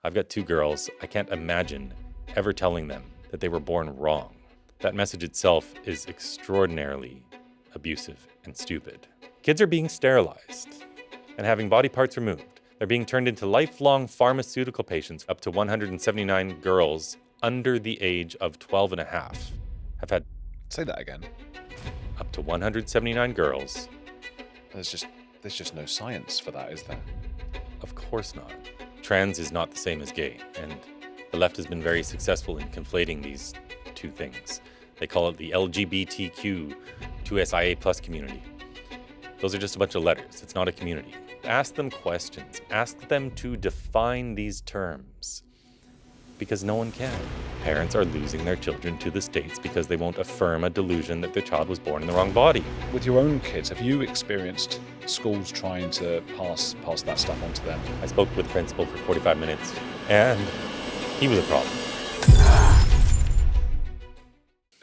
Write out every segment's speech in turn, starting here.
I've got 2 girls. I can't imagine ever telling them that they were born wrong. That message itself is extraordinarily abusive and stupid. Kids are being sterilized and having body parts removed. They're being turned into lifelong pharmaceutical patients. Up to 179 girls under the age of 12 and a half have had... Say that again. Up to 179 girls. There's just no science for that, is there? Of course not. Trans is not the same as gay, and the left has been very successful in conflating these two things. They call it the LGBTQ2SIA+ community. Those are just a bunch of letters. It's not a community. Ask them questions. Ask them to define these terms. Because no one can. Parents are losing their children to the states because they won't affirm a delusion that their child was born in the wrong body. With your own kids, have you experienced schools trying to pass that stuff on to them? I spoke with the principal for 45 minutes, and he was a problem.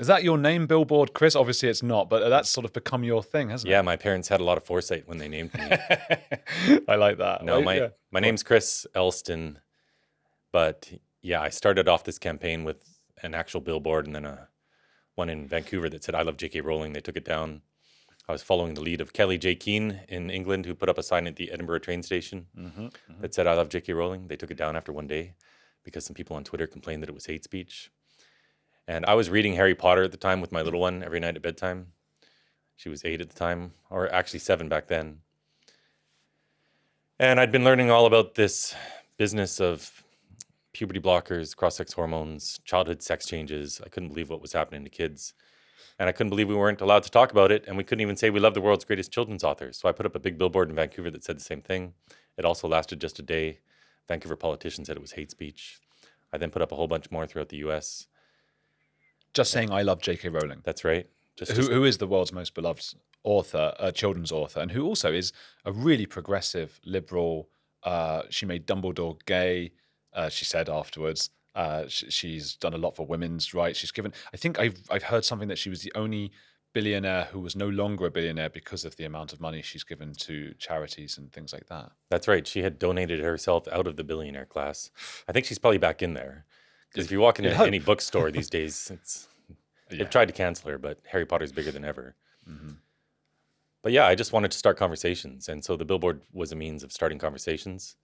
Is that your name, Billboard Chris? Obviously it's not, but that's sort of become your thing, hasn't it? Yeah, my parents had a lot of foresight when they named me. I like that. No, my name's Chris Elston, but yeah, I started off this campaign with an actual billboard and then one in Vancouver that said, "I love J.K. Rowling." They took it down. I was following the lead of Kelly J. Keane in England, who put up a sign at the Edinburgh train station that said, "I love J.K. Rowling." They took it down after one day because some people on Twitter complained that it was hate speech. And I was reading Harry Potter at the time with my little one every night at bedtime. She was 8 at the time, or actually 7 back then. And I'd been learning all about this business of puberty blockers, cross-sex hormones, childhood sex changes. I couldn't believe what was happening to kids. And I couldn't believe we weren't allowed to talk about it. And we couldn't even say we love the world's greatest children's authors. So I put up a big billboard in Vancouver that said the same thing. It also lasted just a day. Vancouver politicians said it was hate speech. I then put up a whole bunch more throughout the US. Just saying, "I love J.K. Rowling." That's right. Who is the world's most beloved author, children's author, and who also is a really progressive, liberal. She made Dumbledore gay. She said afterwards. She's done a lot for women's rights. She's given. I think I've heard something that she was the only billionaire who was no longer a billionaire because of the amount of money she's given to charities and things like that. That's right. She had donated herself out of the billionaire class. I think she's probably back in there. Because if you walk into any bookstore these days, they've tried to cancel her, but Harry Potter's bigger than ever. Mm-hmm. But yeah, I just wanted to start conversations. And so the billboard was a means of starting conversations.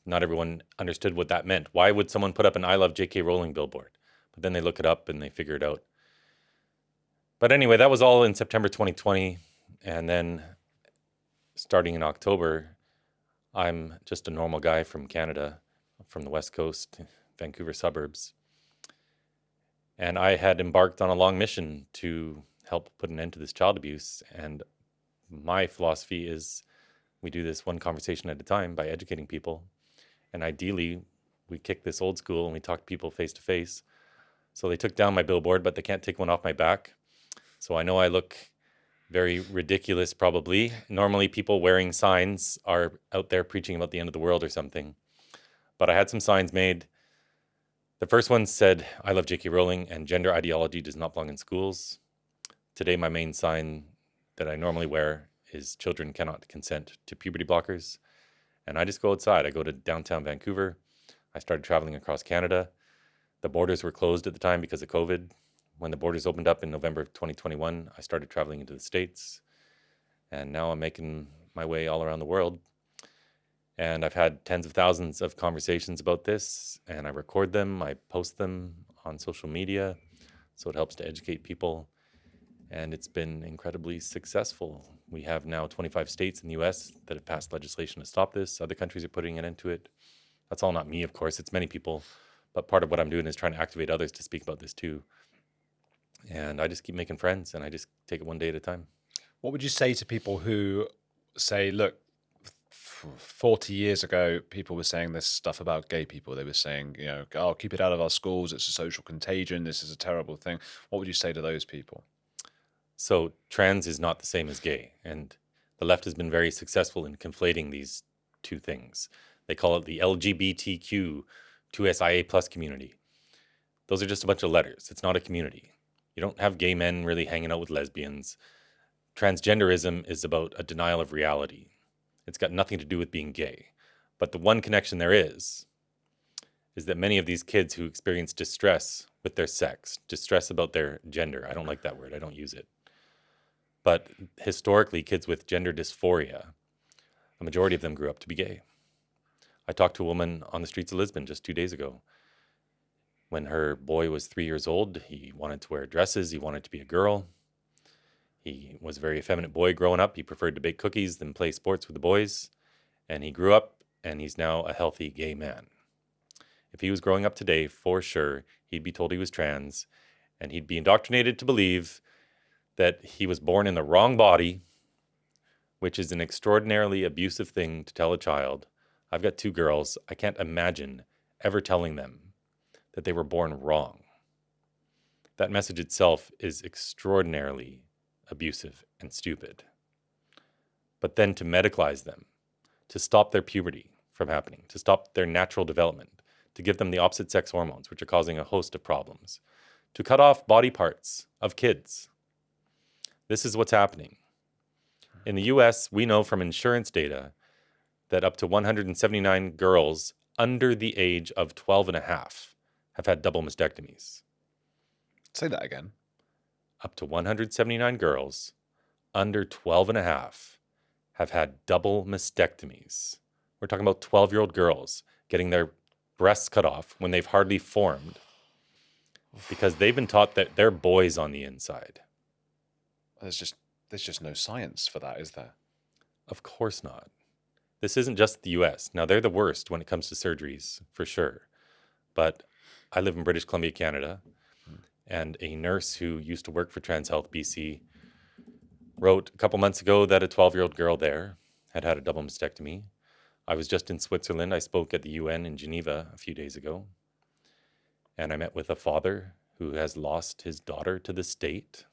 Not everyone understood what that meant. Why would someone put up an "I love J.K. Rowling" billboard? But then they look it up and they figure it out. But anyway, that was all in September 2020. And then starting in October, I'm just a normal guy from Canada, from the West Coast, Vancouver suburbs. And I had embarked on a long mission to help put an end to this child abuse. And my philosophy is we do this one conversation at a time by educating people. And ideally, we kick this old school and we talk to people face to face. So they took down my billboard, but they can't take one off my back. So I know I look very ridiculous, probably. Normally, people wearing signs are out there preaching about the end of the world or something. But I had some signs made. The first one said, "I love J.K. Rowling and gender ideology does not belong in schools." Today, my main sign that I normally wear is "Children cannot consent to puberty blockers." And I just go outside. I go to downtown Vancouver. I started traveling across Canada. The borders were closed at the time because of COVID. When the borders opened up in November of 2021, I started traveling into the States. And now I'm making my way all around the world. And I've had tens of thousands of conversations about this, and I record them, I post them on social media, so it helps to educate people. And it's been incredibly successful. We have now 25 states in the US that have passed legislation to stop this. Other countries are putting an end to it. That's all not me, of course, it's many people. But part of what I'm doing is trying to activate others to speak about this too. And I just keep making friends, and I just take it one day at a time. What would you say to people who say, look, 40 years ago, people were saying this stuff about gay people. They were saying, "Oh, keep it out of our schools. It's a social contagion. This is a terrible thing." What would you say to those people? So trans is not the same as gay. And the left has been very successful in conflating these two things. They call it the LGBTQ2SIA+ community. Those are just a bunch of letters. It's not a community. You don't have gay men really hanging out with lesbians. Transgenderism is about a denial of reality. It's got nothing to do with being gay. But the one connection there is is that many of these kids who experience distress with their sex, distress about their gender, I don't like that word, I don't use it, but historically, kids with gender dysphoria, a majority of them grew up to be gay. I talked to a woman on the streets of Lisbon just 2 days ago. When her boy was 3 years old, he wanted to wear dresses, he wanted to be a girl. He was a very effeminate boy growing up. He preferred to bake cookies than play sports with the boys. And he grew up, and he's now a healthy gay man. If he was growing up today, for sure, he'd be told he was trans, and he'd be indoctrinated to believe that he was born in the wrong body, which is an extraordinarily abusive thing to tell a child. I've got 2 girls. I can't imagine ever telling them that they were born wrong. That message itself is extraordinarily abusive and stupid. But then to medicalize them, to stop their puberty from happening, to stop their natural development, to give them the opposite sex hormones, which are causing a host of problems, to cut off body parts of kids. This is what's happening. In the US, we know from insurance data that up to 179 girls under the age of 12 and a half have had double mastectomies. Say that again. Up to 179 girls under 12 and a half have had double mastectomies. We're talking about 12-year-old girls getting their breasts cut off when they've hardly formed because they've been taught that they're boys on the inside. There's just no science for that, is there? Of course not. This isn't just the US. Now, they're the worst when it comes to surgeries, for sure. But I live in British Columbia, Canada, and a nurse who used to work for Trans Health BC wrote a couple months ago that a 12-year-old girl there had had a double mastectomy. I was just in Switzerland. I spoke at the UN in Geneva a few days ago. And I met with a father who has lost his daughter to the state.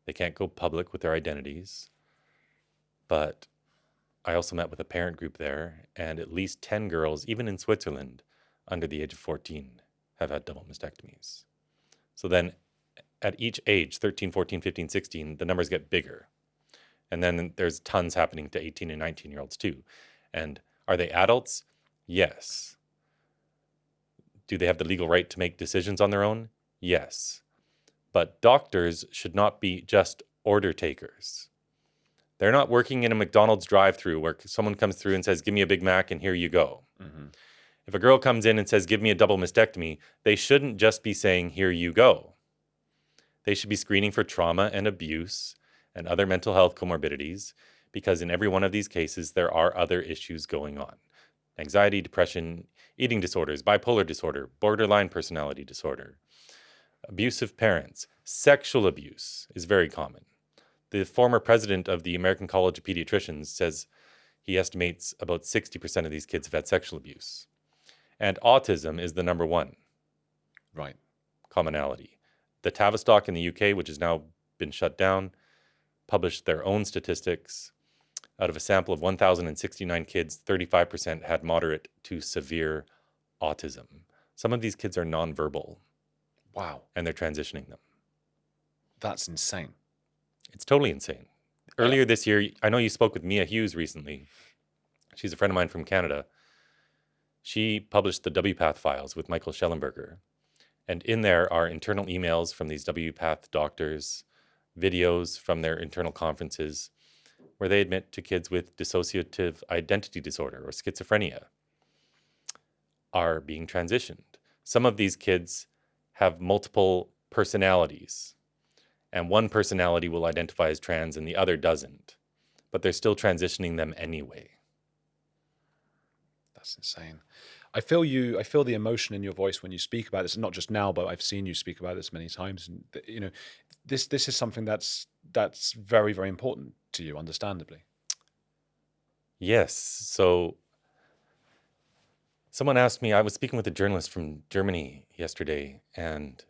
They can't go public with their identities. But I also met with a parent group there, and at least 10 girls, even in Switzerland, under the age of 14, have had double mastectomies. So then at each age, 13, 14, 15, 16, the numbers get bigger. And then there's tons happening to 18 and 19-year-olds too. And are they adults? Yes. Do they have the legal right to make decisions on their own? Yes. But doctors should not be just order takers. They're not working in a McDonald's drive-thru where someone comes through and says, give me a Big Mac and here you go. Mm-hmm. If a girl comes in and says, give me a double mastectomy, they shouldn't just be saying, here you go. They should be screening for trauma and abuse and other mental health comorbidities, because in every one of these cases, there are other issues going on. Anxiety, depression, eating disorders, bipolar disorder, borderline personality disorder, abusive parents, sexual abuse is very common. The former president of the American College of Pediatricians says he estimates about 60% of these kids have had sexual abuse. And autism is the number one commonality. The Tavistock in the UK, which has now been shut down, published their own statistics. Out of a sample of 1,069 kids, 35% had moderate to severe autism. Some of these kids are nonverbal. Wow. And they're transitioning them. That's insane. It's totally insane. Earlier this year, I know you spoke with Mia Hughes recently. She's a friend of mine from Canada. She published the WPATH files with Michael Schellenberger. And in there are internal emails from these WPATH doctors, videos from their internal conferences, where they admit to kids with dissociative identity disorder or schizophrenia are being transitioned. Some of these kids have multiple personalities, and one personality will identify as trans and the other doesn't, but they're still transitioning them anyway. That's insane. I feel the emotion in your voice when you speak about this, and not just now, but I've seen you speak about this many times. And you know, this is something that's very, very important to you, understandably. Yes. So someone asked me, I was speaking with a journalist from Germany yesterday, and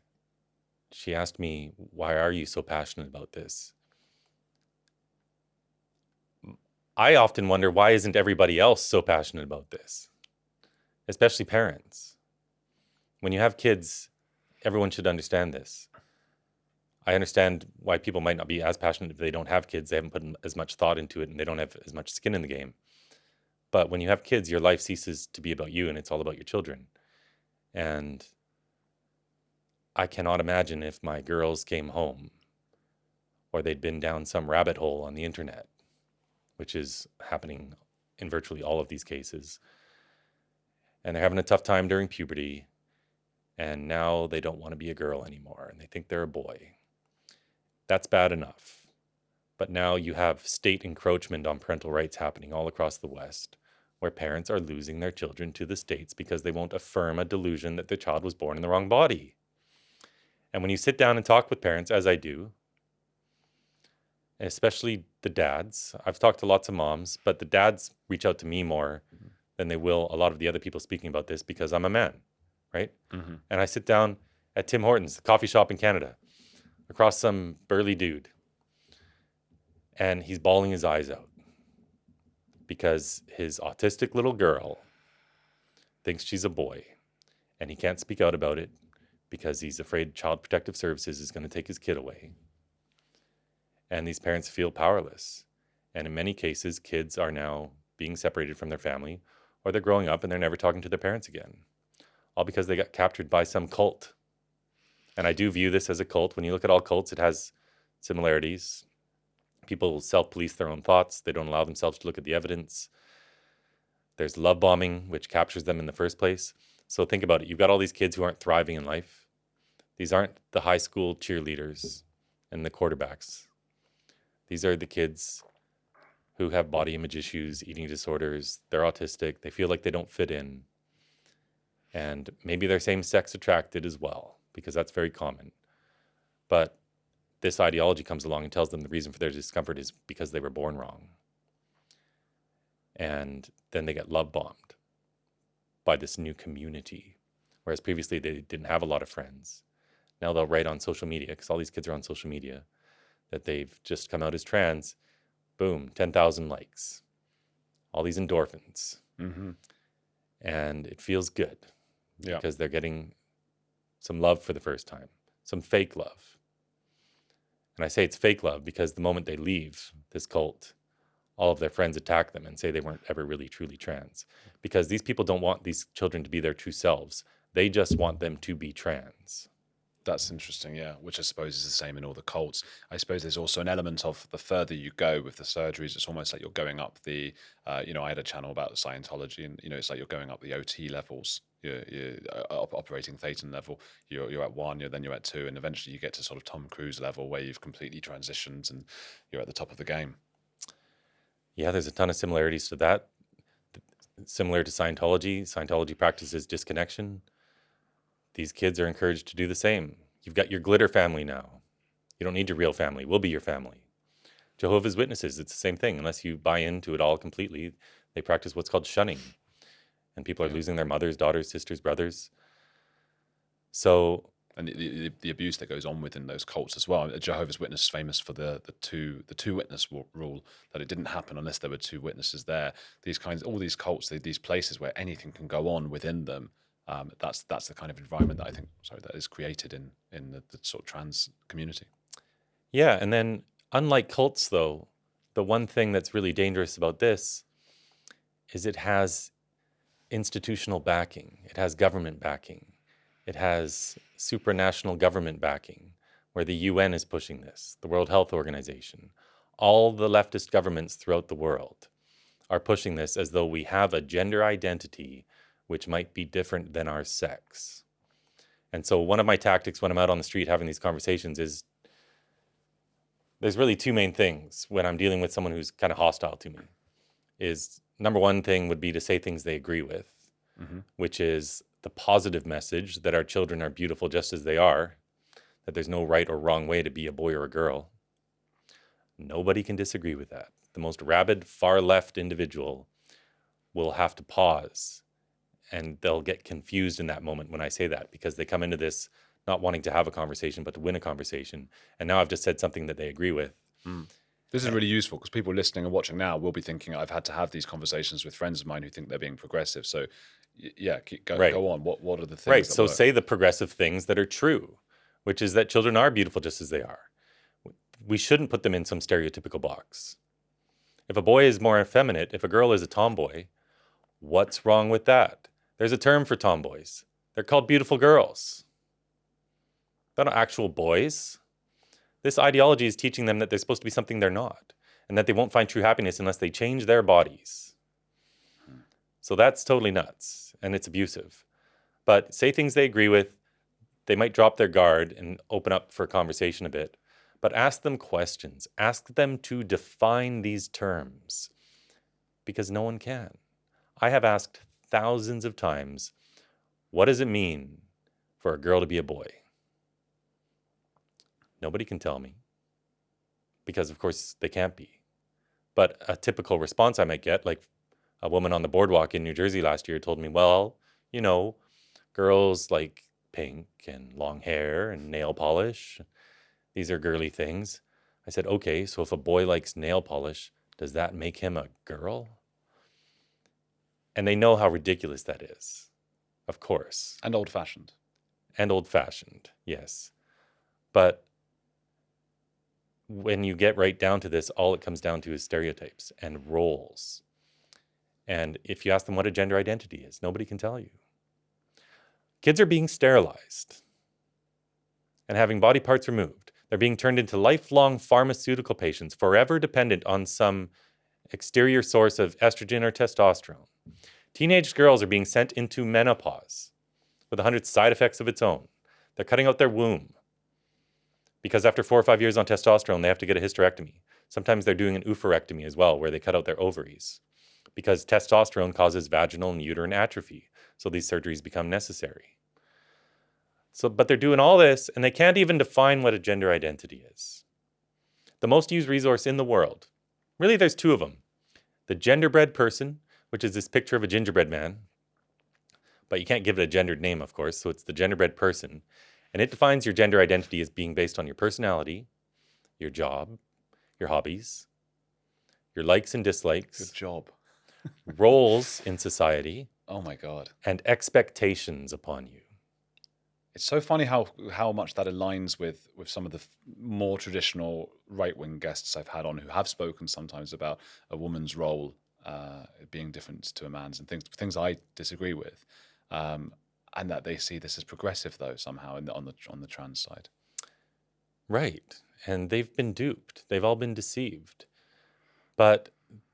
she asked me, why are you so passionate about this? I often wonder, why isn't everybody else so passionate about this? Especially parents. When you have kids, everyone should understand this. I understand why people might not be as passionate if they don't have kids. They haven't put as much thought into it and they don't have as much skin in the game. But when you have kids, your life ceases to be about you and it's all about your children. And I cannot imagine if my girls came home or they'd been down some rabbit hole on the internet, which is happening in virtually all of these cases. And they're having a tough time during puberty. And now they don't want to be a girl anymore and they think they're a boy. That's bad enough. But now you have state encroachment on parental rights happening all across the West, where parents are losing their children to the states because they won't affirm a delusion that their child was born in the wrong body. And when you sit down and talk with parents, as I do, especially the dads, I've talked to lots of moms, but the dads reach out to me more than they will a lot of the other people speaking about this because I'm a man, right? Mm-hmm. And I sit down at Tim Hortons, the coffee shop in Canada, across some burly dude, and he's bawling his eyes out because his autistic little girl thinks she's a boy, and he can't speak out about it because he's afraid Child Protective Services is going to take his kid away. And these parents feel powerless. And in many cases, kids are now being separated from their family, or they're growing up and they're never talking to their parents again, all because they got captured by some cult. And I do view this as a cult. When you look at all cults, it has similarities. People self-police their own thoughts. They don't allow themselves to look at the evidence. There's love bombing, which captures them in the first place. So think about it. You've got all these kids who aren't thriving in life. These aren't the high school cheerleaders and the quarterbacks. These are the kids who have body image issues, eating disorders. They're autistic. They feel like they don't fit in. And maybe they're same-sex attracted as well, because that's very common. But this ideology comes along and tells them the reason for their discomfort is because they were born wrong. And then they get love bombed by this new community, whereas previously they didn't have a lot of friends. Now they'll write on social media, because all these kids are on social media, that they've just come out as trans. Boom, 10,000 likes. All these endorphins. Mm-hmm. And it feels good because they're getting some love for the first time, some fake love. And I say it's fake love because the moment they leave this cult, all of their friends attack them and say they weren't ever really truly trans. Because these people don't want these children to be their true selves. They just want them to be trans. That's interesting, yeah, which I suppose is the same in all the cults. I suppose there's also an element of the further you go with the surgeries, it's almost like you're going up the, I had a channel about Scientology, and, it's like you're going up the OT levels. You're operating Thetan level. You're at 1, then you're at 2, and eventually you get to sort of Tom Cruise level where you've completely transitioned and you're at the top of the game. Yeah, there's a ton of similarities to that. Similar to Scientology. Scientology practices disconnection. These kids are encouraged to do the same. You've got your glitter family now. You don't need your real family. We'll be your family. Jehovah's Witnesses, it's the same thing. Unless you buy into it all completely, they practice what's called shunning. And people are losing their mothers, daughters, sisters, brothers. So, and the abuse that goes on within those cults as well. Jehovah's Witness is famous for the two witness rule, that it didn't happen unless there were 2 witnesses there. All these cults, these places where anything can go on within them. That's the kind of environment that I think, that is created in the sort of trans community. Yeah, and then unlike cults, though, the one thing that's really dangerous about this is it has institutional backing. It has government backing. It has supranational government backing, where the UN is pushing this, the World Health Organization. All the leftist governments throughout the world are pushing this as though we have a gender identity which might be different than our sex. And so one of my tactics when I'm out on the street having these conversations is there's really 2 main things when I'm dealing with someone who's kind of hostile to me. Is number one thing would be to say things they agree with, which is the positive message that our children are beautiful just as they are, that there's no right or wrong way to be a boy or a girl. Nobody can disagree with that. The most rabid, far left individual will have to pause, and they'll get confused in that moment when I say that, because they come into this not wanting to have a conversation, but to win a conversation. And now I've just said something that they agree with. This is really useful because people listening and watching now will be thinking, I've had to have these conversations with friends of mine who think they're being progressive. So go on. What are the things? Right. So say the progressive things that are true, which is that children are beautiful just as they are. We shouldn't put them in some stereotypical box. If a boy is more effeminate, if a girl is a tomboy, What's wrong with that? There's a term for tomboys. They're called beautiful girls. They're not actual boys. This ideology is teaching them that they're supposed to be something they're not, and that they won't find true happiness unless they change their bodies. So that's totally nuts, and it's abusive. But say things they agree with, they might drop their guard and open up for conversation a bit. But ask them questions. Ask them to define these terms, because no one can. I have asked thousands of times, what does it mean for a girl to be a boy? Nobody can tell me, because of course they can't be. But a typical response I might get, like a woman on the boardwalk in New Jersey last year told me, well, you know, girls like pink and long hair and nail polish. These are girly things. I said, okay, so if a boy likes nail polish, does that make him a girl? And they know how ridiculous that is, of course. And old-fashioned. And old-fashioned, yes. But when you get right down to this, all it comes down to is stereotypes and roles. And if you ask them what a gender identity is, nobody can tell you. Kids are being sterilized and having body parts removed. They're being turned into lifelong pharmaceutical patients, forever dependent on some exterior source of estrogen or testosterone. Teenage girls are being sent into menopause with 100 side effects of its own. They're cutting out their womb because after 4 or 5 years on testosterone, they have to get a hysterectomy. Sometimes they're doing an oophorectomy as well, where they cut out their ovaries because testosterone causes vaginal and uterine atrophy. So these surgeries become necessary. But they're doing all this, and they can't even define what a gender identity is. The most used resource in the world, really there's 2 of them. The Gingerbread person, which is this picture of a gingerbread man, but you can't give it a gendered name, of course, so it's the Gingerbread person. And it defines your gender identity as being based on your personality, your job, your hobbies, your likes and dislikes. Good job. Roles in society. Oh my God. And expectations upon you. It's so funny how much that aligns with some of the more traditional right-wing guests I've had on who have spoken sometimes about a woman's role being different to a man's and things I disagree with, and that they see this as progressive though somehow on the trans side. Right, and they've been duped. They've all been deceived. But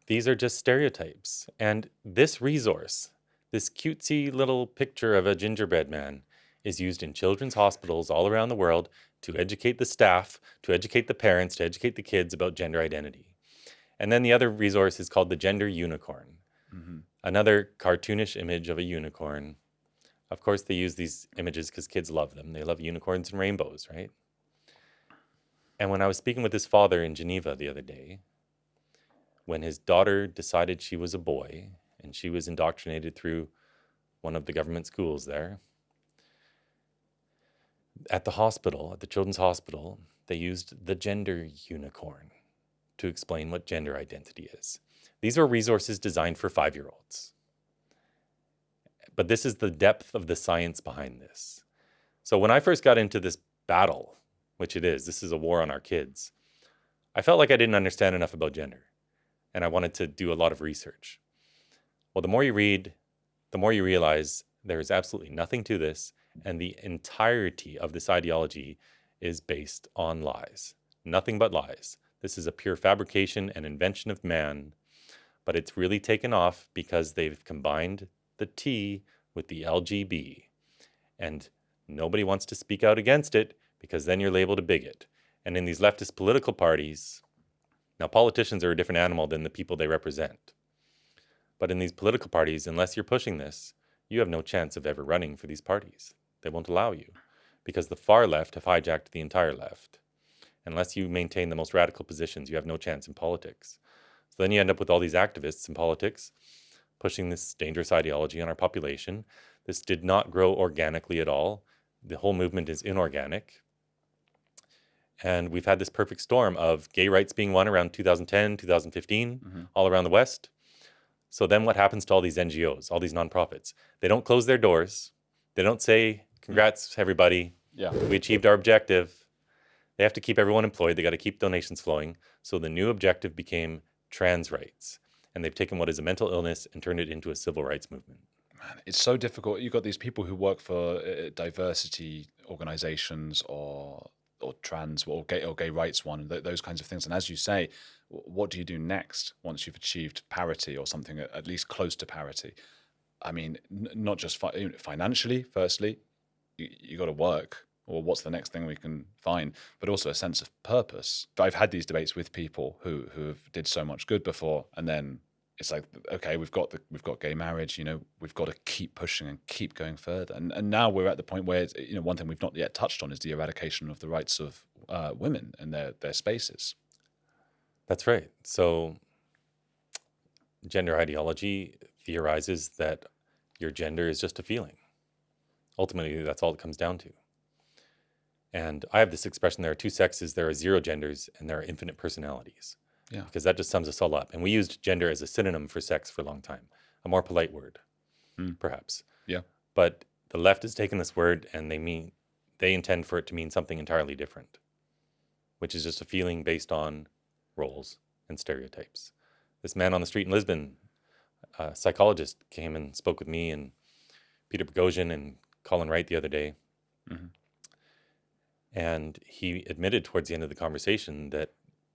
these are just stereotypes, and this resource, this cutesy little picture of a gingerbread man, is used in children's hospitals all around the world to educate the staff, to educate the parents, to educate the kids about gender identity. And then the other resource is called the gender unicorn. Mm-hmm. Another cartoonish image of a unicorn. Of course, they use these images because kids love them. They love unicorns and rainbows, right? And when I was speaking with his father in Geneva the other day, when his daughter decided she was a boy and she was indoctrinated through one of the government schools there, at the hospital, at the children's hospital, they used the gender unicorn to explain what gender identity is. These are resources designed for 5-year-olds. But this is the depth of the science behind this. So when I first got into this battle, which it is, this is a war on our kids, I felt like I didn't understand enough about gender, and I wanted to do a lot of research. Well, the more you read, the more you realize there is absolutely nothing to this, and the entirety of this ideology is based on lies. Nothing but lies. This is a pure fabrication and invention of man, but it's really taken off because they've combined the T with the LGB. And nobody wants to speak out against it because then you're labeled a bigot. And in these leftist political parties, now politicians are a different animal than the people they represent. But in these political parties, unless you're pushing this, you have no chance of ever running for these parties. They won't allow you because the far left have hijacked the entire left. Unless you maintain the most radical positions, you have no chance in politics. So then you end up with all these activists in politics pushing this dangerous ideology on our population. This did not grow organically at all. The whole movement is inorganic. And we've had this perfect storm of gay rights being won around 2010, 2015, all around the West. So then what happens to all these NGOs, all these nonprofits? They don't close their doors. They don't say, congrats, everybody. Yeah, we achieved our objective. They have to keep everyone employed. They got to keep donations flowing. So the new objective became trans rights. and they've taken what is a mental illness and turned it into a civil rights movement. Man, it's so difficult. You've got these people who work for diversity organizations or trans or gay rights one, those kinds of things. And as you say, what do you do next once you've achieved parity or something at least close to parity? I mean, not just financially, firstly, you got to work, or what's the next thing we can find, but also a sense of purpose. I've had these debates with people who have did so much good before, and then it's like, okay, we've got gay marriage, we've got to keep pushing and keep going further. And now we're at the point where, one thing we've not yet touched on is the eradication of the rights of women and their spaces. That's right. So gender ideology theorizes that your gender is just a feeling. Ultimately, that's all it comes down to. And I have this expression, there are two sexes, there are zero genders, and there are infinite personalities. Yeah. Because that just sums us all up. And we used gender as a synonym for sex for a long time. A more polite word, perhaps. Yeah. But the left has taken this word and they intend for it to mean something entirely different, which is just a feeling based on roles and stereotypes. This man on the street in Lisbon, a psychologist, came and spoke with me and Peter Boghossian and Colin Wright the other day. Mm-hmm. And he admitted towards the end of the conversation that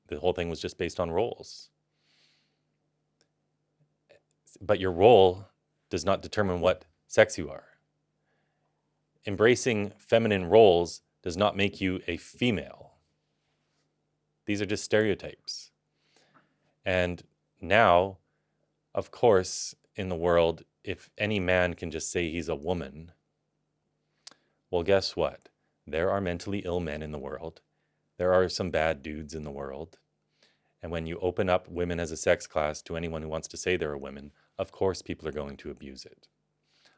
the whole thing was just based on roles. But your role does not determine what sex you are. Embracing feminine roles does not make you a female. These are just stereotypes. And now, of course, in the world, if any man can just say he's a woman, well, guess what? There are mentally ill men in the world. There are some bad dudes in the world. And when you open up women as a sex class to anyone who wants to say they're a woman, of course people are going to abuse it.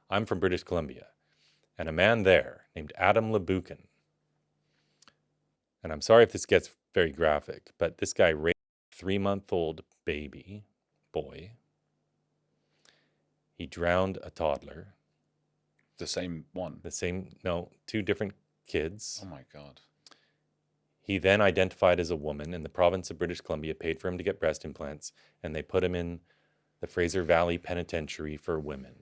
I'm from British Columbia, and a man there named Adam Lebukin, and I'm sorry if this gets very graphic, but this guy raped a 3-month-old baby boy. He drowned a toddler. The same one? No, 2 different kids. Oh my God. He then identified as a woman, and the province of British Columbia paid for him to get breast implants, and they put him in the Fraser Valley Penitentiary for women.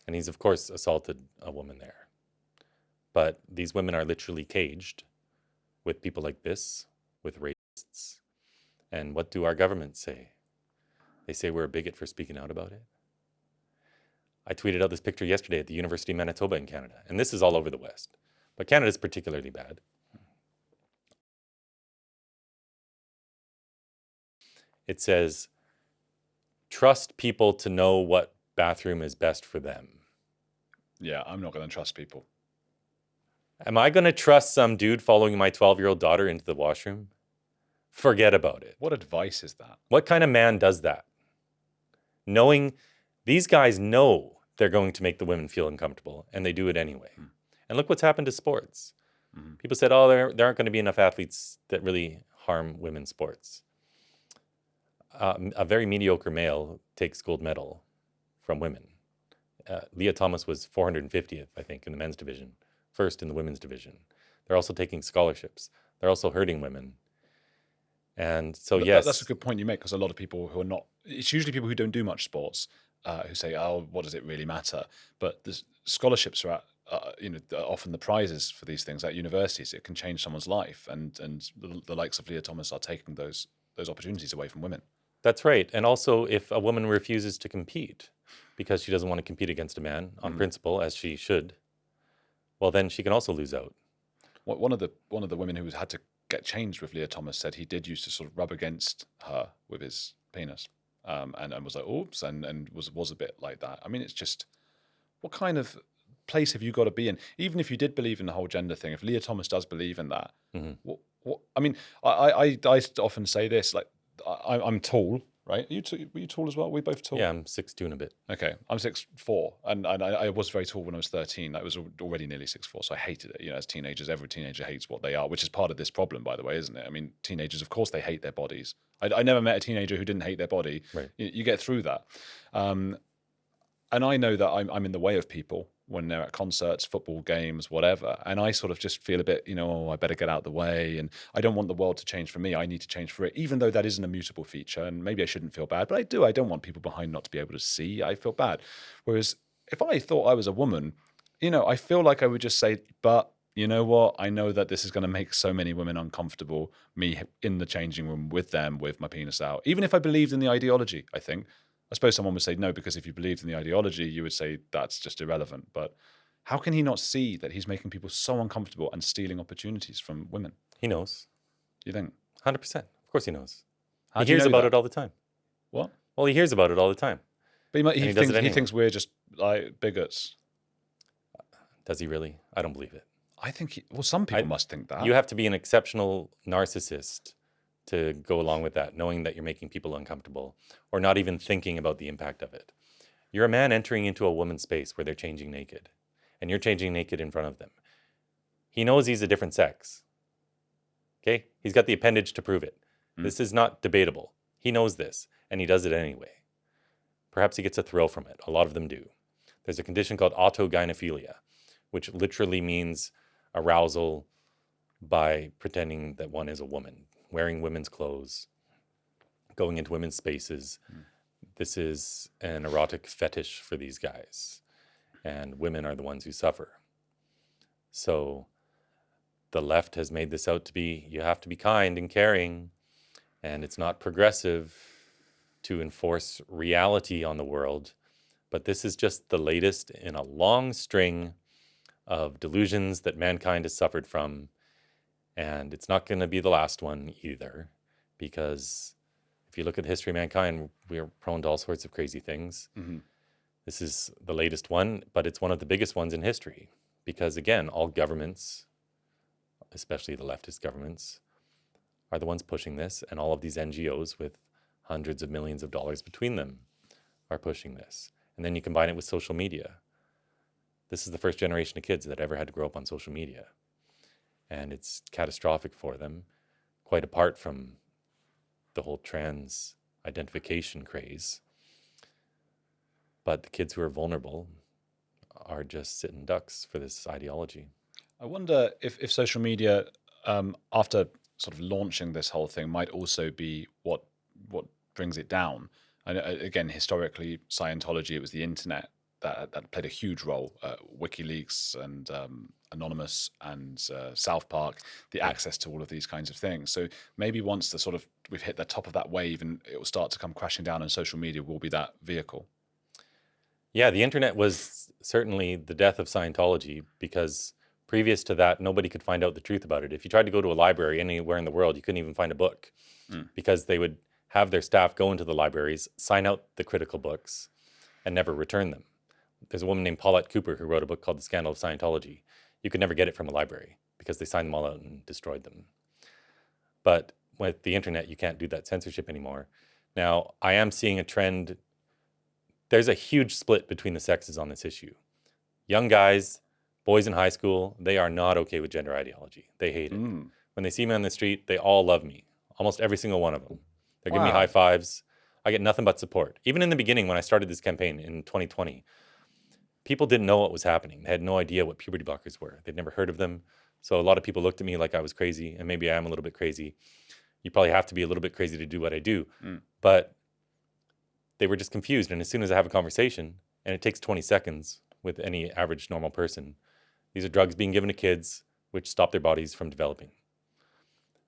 And he's, of course, assaulted a woman there. But these women are literally caged with people like this, with rapists. And what do our governments say? They say we're a bigot for speaking out about it. I tweeted out this picture yesterday at the University of Manitoba in Canada, and this is all over the West. But Canada's particularly bad. It says, trust people to know what bathroom is best for them. Yeah, I'm not going to trust people. Am I going to trust some dude following my 12-year-old daughter into the washroom? Forget about it. What advice is that? What kind of man does that? Knowing these guys know they're going to make the women feel uncomfortable, and they do it anyway. And look what's happened to sports. People said, oh, there aren't going to be enough athletes that really harm women's sports. A very mediocre male takes gold medal from women. Leah Thomas was 450th, I think, in the men's division, first in the women's division. They're also taking scholarships. They're also hurting women. And so, yes. That's a good point you make, because a lot of people who are not, it's usually people who don't do much sports who say, oh, what does it really matter? But the scholarships are often the prizes for these things at universities. It can change someone's life. And the likes of Leah Thomas are taking those opportunities away from women. That's right. And also, if a woman refuses to compete because she doesn't want to compete against a man on principle, as she should, well, then she can also lose out. One of the women who had to get changed with Leah Thomas said he did used to sort of rub against her with his penis, and was like, oops, and was a bit like that. I mean, it's just, what kind of place have you got to be in? Even if you did believe in the whole gender thing, if Leah Thomas does believe in that, what I mean, I often say this, like, I'm tall, right? Were you tall as well? We both tall? Yeah, I'm 6'2" and a bit. Okay, I'm 6'4", and I was very tall when I was 13. I was already nearly 6'4", so I hated it. As teenagers, every teenager hates what they are, which is part of this problem, by the way, isn't it? I mean, teenagers, of course, they hate their bodies. I never met a teenager who didn't hate their body. Right. You get through that. And I know that I'm in the way of people when they're at concerts, football games, whatever. And I sort of just feel a bit, I better get out of the way. And I don't want the world to change for me. I need to change for it, even though that is an immutable feature. And maybe I shouldn't feel bad, but I do. I don't want people behind not to be able to see. I feel bad. Whereas if I thought I was a woman, I feel like I would just say, but you know what? I know that this is going to make so many women uncomfortable, me in the changing room with them, with my penis out. Even if I believed in the ideology, I suppose someone would say no, because if you believed in the ideology, you would say that's just irrelevant. But how can he not see that he's making people so uncomfortable and stealing opportunities from women? He knows. You think? 100%. Of course he knows. How He do you hears know about that? it all the time. What? Well, he hears about it all the time. But he does it anyway. thinks we're just like bigots. Does he really? I don't believe it. I think, some people must think that. You have to be an exceptional narcissist to go along with that, knowing that you're making people uncomfortable or not even thinking about the impact of it. You're a man entering into a woman's space where they're changing naked, and you're changing naked in front of them. He knows he's a different sex. Okay? He's got the appendage to prove it. This is not debatable. He knows this, and he does it anyway. Perhaps he gets a thrill from it. A lot of them do. There's a condition called autogynephilia, which literally means arousal by pretending that one is a woman, wearing women's clothes, going into women's spaces. This is an erotic fetish for these guys, and women are the ones who suffer. So the left has made this out to be, you have to be kind and caring, and it's not progressive to enforce reality on the world. But this is just the latest in a long string of delusions that mankind has suffered from. And it's not going to be the last one either, because if you look at the history of mankind, we are prone to all sorts of crazy things. This is the latest one, but it's one of the biggest ones in history, because again, all governments, especially the leftist governments, are the ones pushing this, and all of these NGOs with hundreds of millions of dollars between them are pushing this. And then you combine it with social media. This is the first generation of kids that ever had to grow up on social media. And it's catastrophic for them, quite apart from the whole trans identification craze. But the kids who are vulnerable are just sitting ducks for this ideology. I wonder if social media, after sort of launching this whole thing, might also be what brings it down. And again, historically, Scientology, it was the internet that played a huge role. WikiLeaks and Anonymous and South Park, the access to all of these kinds of things. So maybe once we've hit the top of that wave, and it will start to come crashing down, and social media will be that vehicle. Yeah, the internet was certainly the death of Scientology, because previous to that, nobody could find out the truth about it. If you tried to go to a library anywhere in the world, you couldn't even find a book, because they would have their staff go into the libraries, sign out the critical books, and never return them. There's a woman named Paulette Cooper who wrote a book called The Scandal of Scientology. You could never get it from a library because they signed them all out and destroyed them. But with the internet, you can't do that censorship anymore. Now, I am seeing a trend. There's a huge split between the sexes on this issue. Young guys, boys in high school, they are not okay with gender ideology. They hate it. When they see me on the street, they all love me. Almost every single one of them. They're giving me high fives. I get nothing but support. Even in the beginning, when I started this campaign in 2020, people didn't know what was happening. They had no idea what puberty blockers were. They'd never heard of them. So a lot of people looked at me like I was crazy, and maybe I am a little bit crazy. You probably have to be a little bit crazy to do what I do. But they were just confused. And as soon as I have a conversation, and it takes 20 seconds with any average normal person, these are drugs being given to kids which stop their bodies from developing.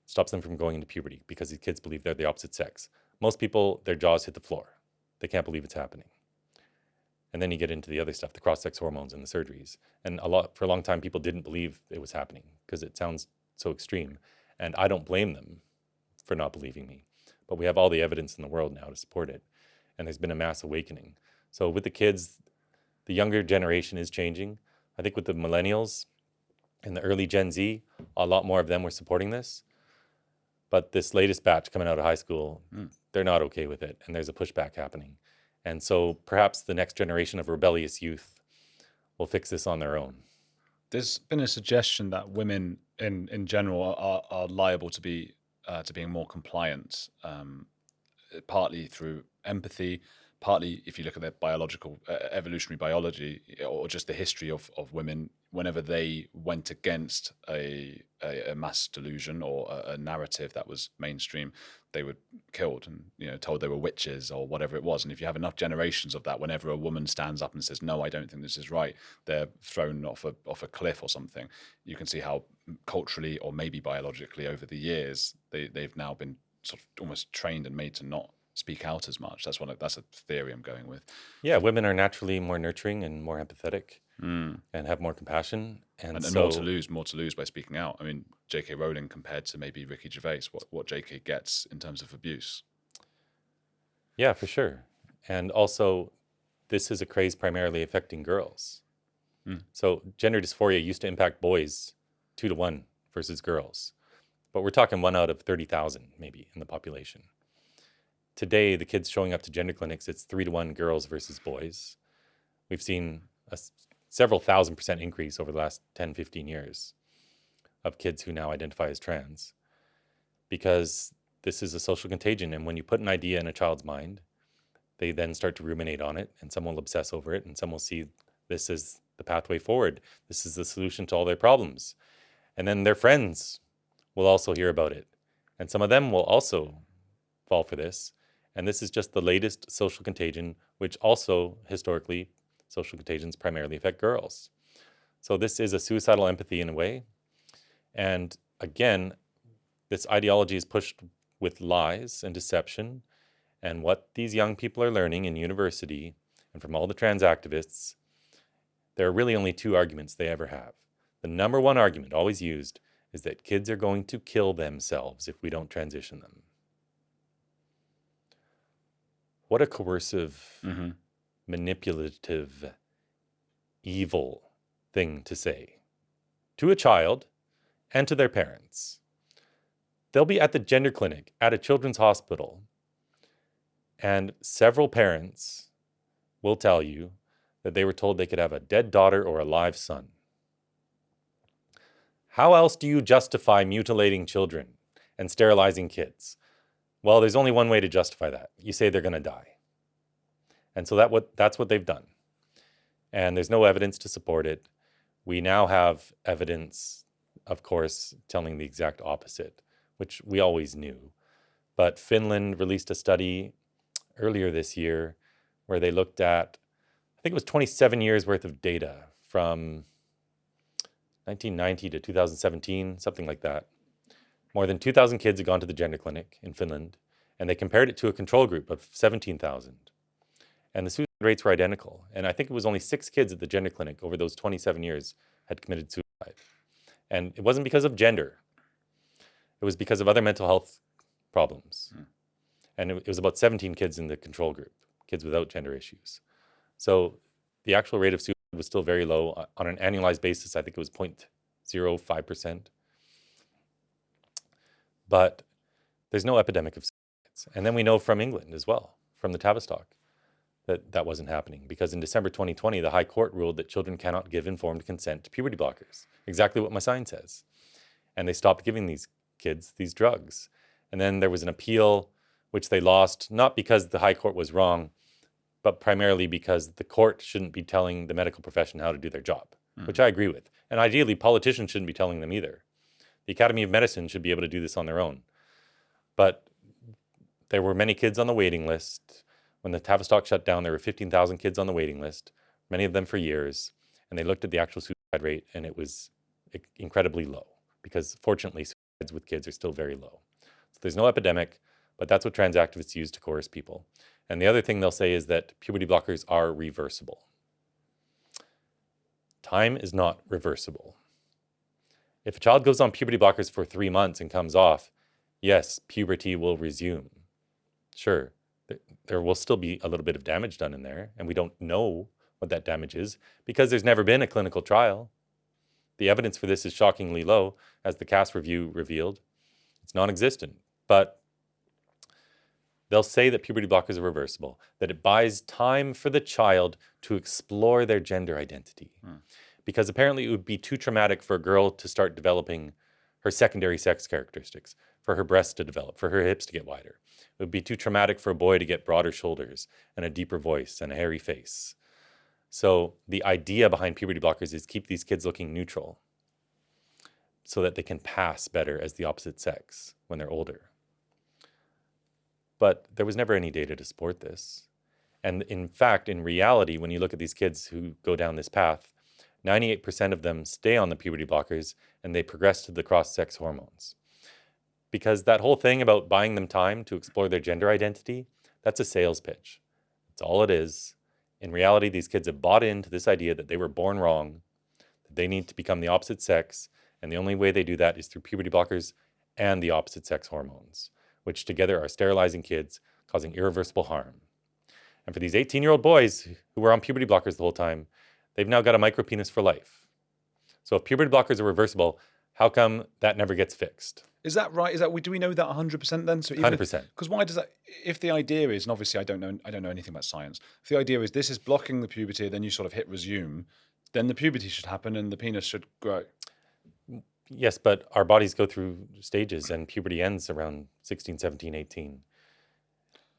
Stops them from going into puberty, because these kids believe they're the opposite sex. Most people, their jaws hit the floor. They can't believe it's happening. And then you get into the other stuff, the cross-sex hormones and the surgeries. And for a long time, people didn't believe it was happening because it sounds so extreme. And I don't blame them for not believing me. But we have all the evidence in the world now to support it. And there's been a mass awakening. So with the kids, the younger generation is changing. I think with the millennials and the early Gen Z, a lot more of them were supporting this. But this latest batch coming out of high school, they're not okay with it. And there's a pushback happening. And so perhaps the next generation of rebellious youth will fix this on their own. There's been a suggestion that women in general are liable to being more compliant, partly through empathy, partly if you look at their biological, evolutionary biology, or just the history of women, whenever they went against a mass delusion or a narrative that was mainstream, they were killed and, you know, told they were witches or whatever it was. And if you have enough generations of that, whenever a woman stands up and says, no, I don't think this is right, they're thrown off a cliff or something. You can see how culturally or maybe biologically over the years, they've now been sort of almost trained and made to not speak out as much. That's a theory I'm going with. Yeah, women are naturally more nurturing and more empathetic and have more compassion. And so more to lose by speaking out. I mean, J.K. Rowling compared to maybe Ricky Gervais, what J.K. gets in terms of abuse. Yeah, for sure. And also, this is a craze primarily affecting girls. So gender dysphoria used to impact boys 2 to 1 versus girls. But we're talking 1 out of 30,000 maybe in the population. Today, the kids showing up to gender clinics, it's 3 to 1 girls versus boys. We've seen a several thousand% increase over the last 10, 15 years of kids who now identify as trans, because this is a social contagion. And when you put an idea in a child's mind, they then start to ruminate on it, and some will obsess over it, and some will see this as the pathway forward. This is the solution to all their problems. And then their friends will also hear about it. And some of them will also fall for this. And this is just the latest social contagion, which also historically, social contagions primarily affect girls. So this is a suicidal empathy in a way. And again, this ideology is pushed with lies and deception. And what these young people are learning in university and from all the trans activists, there are really only 2 arguments they ever have. The number 1 argument always used is that kids are going to kill themselves if we don't transition them. What a coercive, manipulative, evil thing to say to a child and to their parents. They'll be at the gender clinic at a children's hospital, and several parents will tell you that they were told they could have a dead daughter or a live son. How else do you justify mutilating children and sterilizing kids? Well, there's only one way to justify that. You say they're going to die. And so that's what they've done. And there's no evidence to support it. We now have evidence, of course, telling the exact opposite, which we always knew. But Finland released a study earlier this year where they looked at, I think it was 27 years worth of data from 1990 to 2017, something like that. More than 2,000 kids had gone to the gender clinic in Finland, and they compared it to a control group of 17,000. And the suicide rates were identical. And I think it was only 6 kids at the gender clinic over those 27 years had committed suicide. And it wasn't because of gender. It was because of other mental health problems. And it was about 17 kids in the control group, kids without gender issues. So the actual rate of suicide was still very low. On an annualized basis, I think it was 0.05%. But there's no epidemic of suicides. And then we know from England as well, from the Tavistock, that wasn't happening. Because in December 2020, the High Court ruled that children cannot give informed consent to puberty blockers. Exactly what my sign says. And they stopped giving these kids these drugs. And then there was an appeal, which they lost, not because the High Court was wrong, but primarily because the court shouldn't be telling the medical profession how to do their job, which I agree with. And ideally, politicians shouldn't be telling them either. The Academy of Medicine should be able to do this on their own. But there were many kids on the waiting list. When the Tavistock shut down, there were 15,000 kids on the waiting list, many of them for years. And they looked at the actual suicide rate, and it was incredibly low, because fortunately, suicides with kids are still very low. So there's no epidemic, but that's what trans activists use to coerce people. And the other thing they'll say is that puberty blockers are reversible. Time is not reversible. If a child goes on puberty blockers for 3 months and comes off, yes, puberty will resume. Sure, there will still be a little bit of damage done in there, and we don't know what that damage is because there's never been a clinical trial. The evidence for this is shockingly low, as the CAS review revealed. It's non-existent, but they'll say that puberty blockers are reversible, that it buys time for the child to explore their gender identity. Because apparently it would be too traumatic for a girl to start developing her secondary sex characteristics, for her breasts to develop, for her hips to get wider. It would be too traumatic for a boy to get broader shoulders and a deeper voice and a hairy face. So the idea behind puberty blockers is keep these kids looking neutral so that they can pass better as the opposite sex when they're older. But there was never any data to support this. And in fact, in reality, when you look at these kids who go down this path, 98% of them stay on the puberty blockers and they progress to the cross-sex hormones. Because that whole thing about buying them time to explore their gender identity, that's a sales pitch. That's all it is. In reality, these kids have bought into this idea that they were born wrong, that they need to become the opposite sex, and the only way they do that is through puberty blockers and the opposite sex hormones, which together are sterilizing kids, causing irreversible harm. And for these 18-year-old boys who were on puberty blockers the whole time, they've now got a micropenis for life. So if puberty blockers are reversible, how come that never gets fixed? Is that right? Do we know that 100% then? So 100%. Because why does that? If the idea is, and obviously I don't know anything about science. If the idea is this is blocking the puberty, then you sort of hit resume, then the puberty should happen and the penis should grow. Yes, but our bodies go through stages and puberty ends around 16, 17, 18.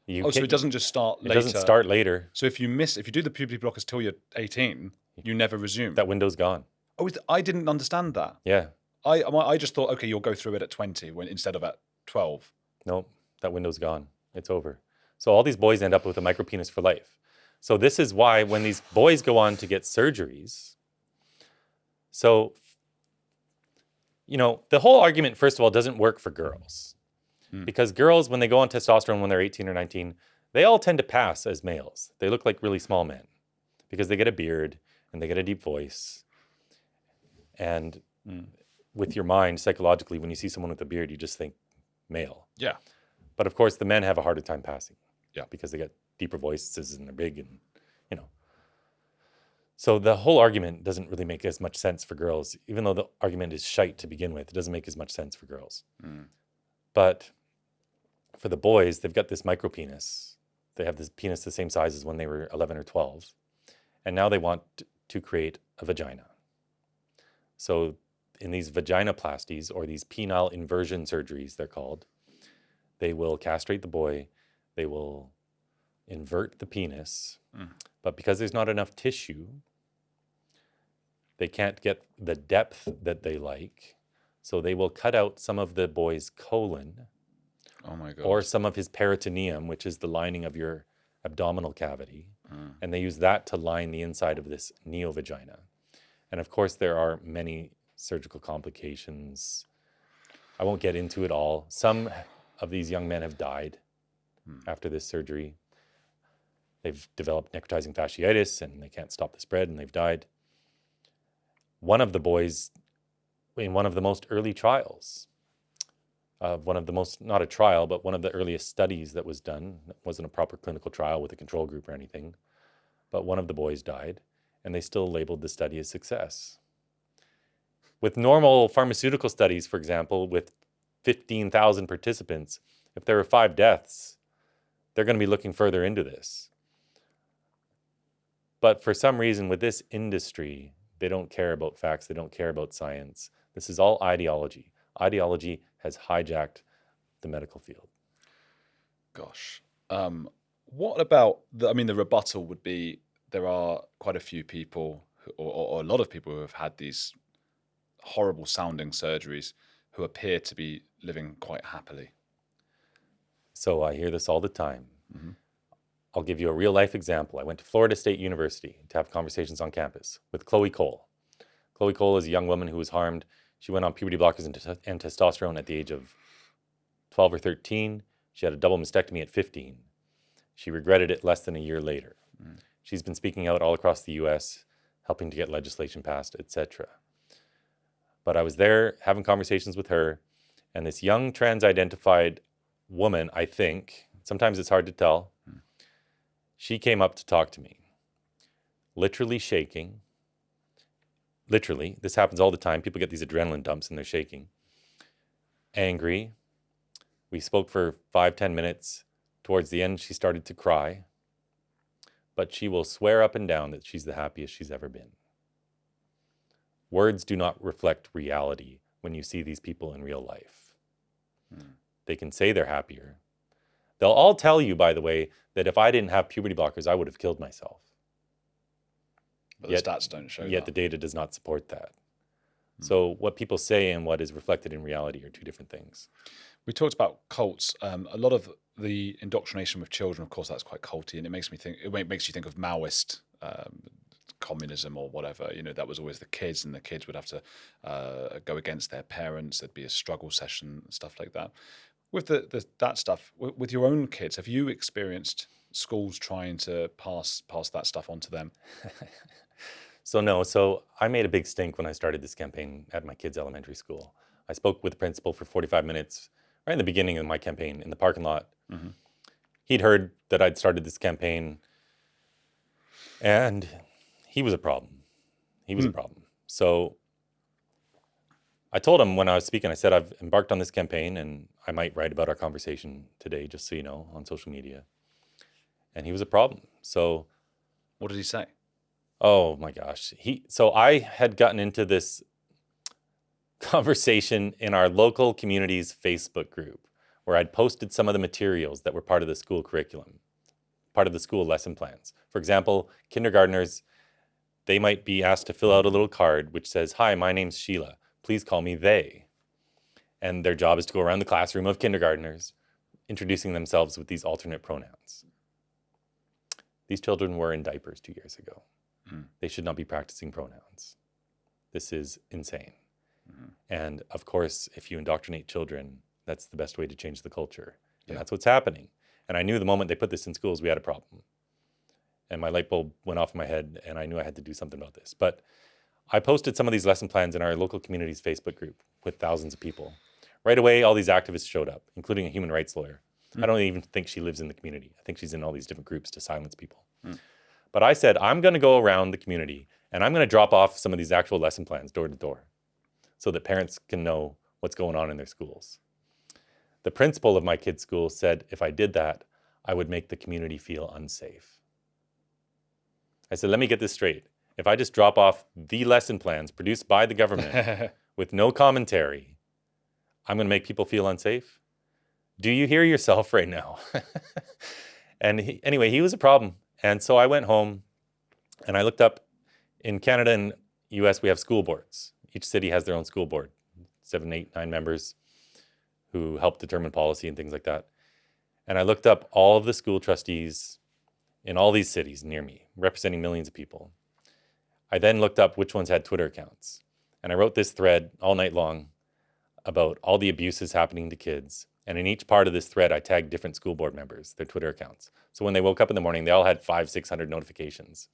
So it doesn't just start later? It doesn't start later. So if you do the puberty blockers till you're 18, you never resume? That window's gone. Oh, I didn't understand that. Yeah. I just thought, okay, you'll go through it at 20 instead of at 12. No, that window's gone. It's over. So all these boys end up with a micropenis for life. So this is why when these boys go on to get surgeries, so, the whole argument, first of all, doesn't work for girls. Because girls, when they go on testosterone when they're 18 or 19, they all tend to pass as males. They look like really small men because they get a beard and they get a deep voice. And with your mind, psychologically, when you see someone with a beard, you just think male. Yeah. But of course, the men have a harder time passing. Yeah. Because they get deeper voices and they're big and, So the whole argument doesn't really make as much sense for girls. Even though the argument is shite to begin with, it doesn't make as much sense for girls. But for the boys, they've got this micropenis. They have this penis the same size as when they were 11 or 12. And now they want to create a vagina. So in these vaginoplasties, or these penile inversion surgeries, they're called, they will castrate the boy. They will invert the penis. But because there's not enough tissue, they can't get the depth that they like. So they will cut out some of the boy's colon. Oh my God. Or some of his peritoneum, which is the lining of your abdominal cavity. And they use that to line the inside of this neovagina. And of course, there are many surgical complications. I won't get into it all. Some of these young men have died after this surgery. They've developed necrotizing fasciitis and they can't stop the spread and they've died. One of the boys, in one of the most early trials, not a trial, but one of the earliest studies that was done, it wasn't a proper clinical trial with a control group or anything, but one of the boys died and they still labeled the study a success. With normal pharmaceutical studies, for example, with 15,000 participants, if there are 5 deaths, they're going to be looking further into this. But for some reason, with this industry, they don't care about facts. They don't care about science. This is all ideology. Ideology has hijacked the medical field. Gosh. What about, the rebuttal would be there are quite a few people, or a lot of people who have had these horrible sounding surgeries who appear to be living quite happily. So I hear this all the time. I'll give you a real life example. I went to Florida State University to have conversations on campus with Chloe Cole. Chloe Cole is a young woman who was harmed. She went on puberty blockers and testosterone at the age of 12 or 13. She had a double mastectomy at 15. She regretted it less than a year later. She's been speaking out all across the US, helping to get legislation passed, etc. But I was there having conversations with her, and this young trans-identified woman, I think, sometimes it's hard to tell, she came up to talk to me, literally shaking. Literally, this happens all the time. People get these adrenaline dumps and they're shaking. Angry. We spoke for 5-10 minutes. Towards the end, she started to cry. But she will swear up and down that she's the happiest she's ever been. Words do not reflect reality when you see these people in real life. They can say they're happier. They'll all tell you, by the way, that if I didn't have puberty blockers, I would have killed myself. But the stats don't show Yet that. the data does not support that. So what people say and what is reflected in reality are two different things. We talked about cults. A lot of the indoctrination with children, of course, that's quite culty, and it makes you think of Maoist communism or whatever. That was always the kids, and the kids would have to go against their parents. There'd be a struggle session, stuff like that. With that stuff, with your own kids, have you experienced schools trying to pass that stuff on to them? So I made a big stink when I started this campaign at my kids' elementary school. I spoke with the principal for 45 minutes right in the beginning of my campaign in the parking lot. Mm-hmm. He'd heard that I'd started this campaign, and he was a problem. So I told him when I was speaking, I said, I've embarked on this campaign, and I might write about our conversation today, just so you know, on social media. And he was a problem. So what did he say? Oh my gosh. So I had gotten into this conversation in our local community's Facebook group where I'd posted some of the materials that were part of the school curriculum, part of the school lesson plans. For example, kindergartners, they might be asked to fill out a little card which says, "Hi, my name's Sheila. Please call me they." And their job is to go around the classroom of kindergartners, introducing themselves with these alternate pronouns. These children were in diapers 2 years ago. They should not be practicing pronouns. This is insane. And of course, if you indoctrinate children, that's the best way to change the culture. And that's what's happening. And I knew the moment they put this in schools, we had a problem. And my light bulb went off in my head, and I knew I had to do something about this. But I posted some of these lesson plans in our local community's Facebook group with thousands of people. Right away, all these activists showed up, including a human rights lawyer. I don't even think she lives in the community. I think she's in all these different groups to silence people. But I said, I'm going to go around the community, and I'm going to drop off some of these actual lesson plans door to door so that parents can know what's going on in their schools. The principal of my kid's school said if I did that, I would make the community feel unsafe. I said, let me get this straight. If I just drop off the lesson plans produced by the government with no commentary, I'm going to make people feel unsafe? Do you hear yourself right now? And he was a problem. And so I went home and I looked up, in Canada and US, we have school boards. Each city has their own school board, 7, 8, 9 members who help determine policy and things like that. And I looked up all of the school trustees in all these cities near me, representing millions of people. I then looked up which ones had Twitter accounts. And I wrote this thread all night long about all the abuses happening to kids. And in each part of this thread, I tagged different school board members, their Twitter accounts. So when they woke up in the morning, they all had 500, 600 notifications.